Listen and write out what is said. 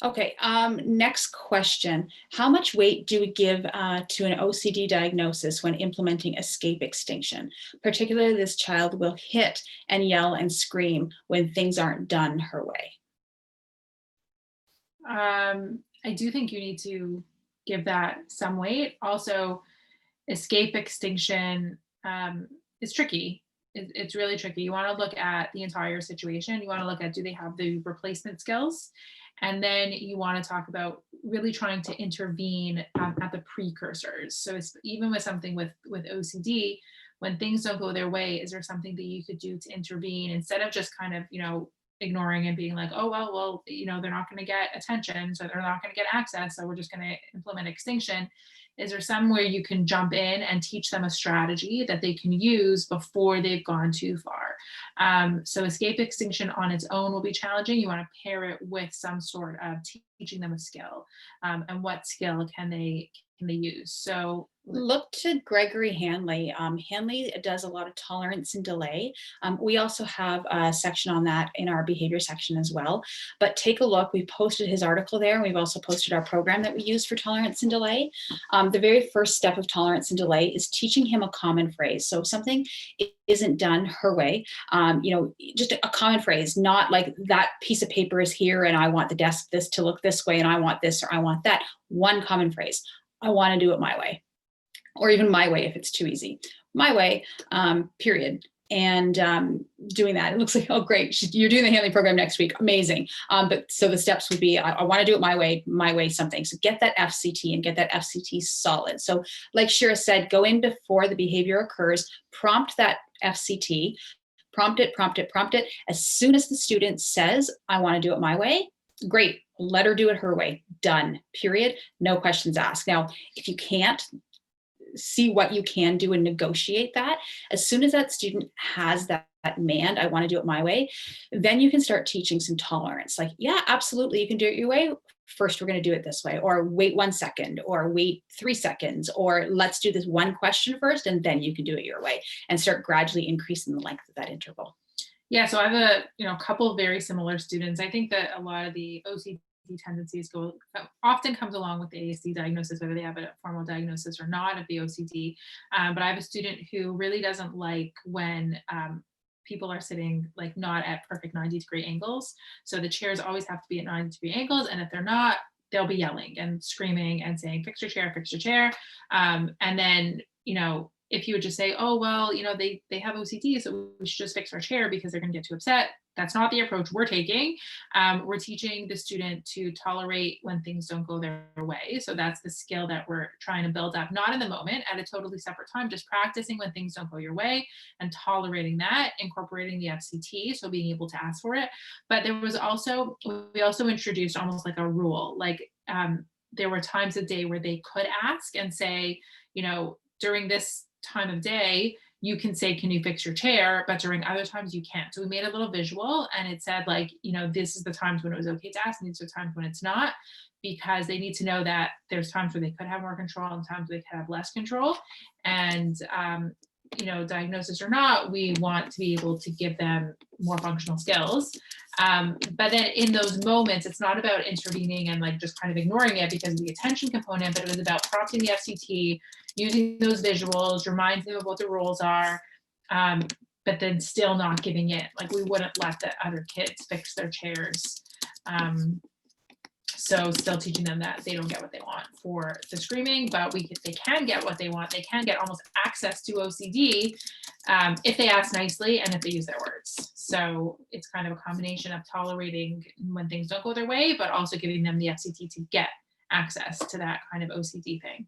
Okay, next question. How much weight do we give to an OCD diagnosis when implementing escape-extinction? Particularly, this child will hit and yell and scream when things aren't done her way. I do think you need to give that some weight. Also, escape extinction is tricky. It's really tricky. You want to look at the entire situation. You want to look at, do they have the replacement skills? And then you want to talk about really trying to intervene at the precursors. So it's, even with something with OCD, when things don't go their way, is there something that you could do to intervene instead of just kind of, ignoring and being like, oh, well, they're not going to get attention, so they're not going to get access, so we're just going to implement extinction. Is there somewhere you can jump in and teach them a strategy that they can use before they've gone too far? So escape extinction on its own will be challenging. You want to pair it with some sort of teaching them a skill, and what skill can they use? So Look to Gregory Hanley. Hanley does a lot of tolerance and delay. We also have a section on that in our behavior section as well. But take a look. We posted his article there. And we've also posted our program that we use for tolerance and delay. The very first step of tolerance and delay is teaching him a common phrase. So if something isn't done her way, just a common phrase, not like that piece of paper is here and I want the desk this to look this way and I want this or I want that. One common phrase. I want to do it my way, or even my way if it's too easy. My way, period. And doing that, it looks like, oh, great, you're doing the Hanley program next week. Amazing. But so the steps would be, I want to do it my way, something. So get that FCT and get that FCT solid. So like Shira said, go in before the behavior occurs, prompt that FCT, prompt it. As soon as the student says, I want to do it my way, great, let her do it her way. Done, period. No questions asked. Now, if you can't, see what you can do and negotiate that. As soon as that student has that demand, I want to do it my way, then you can start teaching some tolerance. Like, yeah, absolutely, you can do it your way. First, we're going to do it this way, or wait 1 second, or wait 3 seconds, or let's do this one question first, and then you can do it your way, and start gradually increasing the length of that interval. yeah, so I have a couple of very similar students. I think that a lot of the OCD tendencies often comes along with the ASD diagnosis, whether they have a formal diagnosis or not of the OCD. But I have a student who really doesn't like when people are sitting like not at perfect 90-degree angles. So the chairs always have to be at 90-degree angles, and if they're not, they'll be yelling and screaming and saying, "Fix your chair, fix your chair." And then if you would just say, oh, well, they have OCD, so we should just fix our chair because they're going to get too upset. That's not the approach we're taking. We're teaching the student to tolerate when things don't go their way. So that's the skill that we're trying to build up, not in the moment, at a totally separate time, just practicing when things don't go your way and tolerating that, incorporating the FCT, so being able to ask for it. But we also introduced almost like a rule, like there were times a day where they could ask and say, during this time of day, you can say, can you fix your chair? But during other times you can't. So we made a little visual and it said like, this is the times when it was okay to ask, and these are times when it's not, because they need to know that there's times where they could have more control and times where they could have less control. And diagnosis or not, we want to be able to give them more functional skills. But then in those moments, it's not about intervening and like just kind of ignoring it because of the attention component, but it was about prompting the FCT, using those visuals, reminding them of what the rules are, but then still not giving in. Like we wouldn't let the other kids fix their chairs. So still teaching them that they don't get what they want for the screaming, but they can get what they want. They can get almost access to OCD if they ask nicely and if they use their words. So it's kind of a combination of tolerating when things don't go their way, but also giving them the FCT to get access to that kind of OCD thing.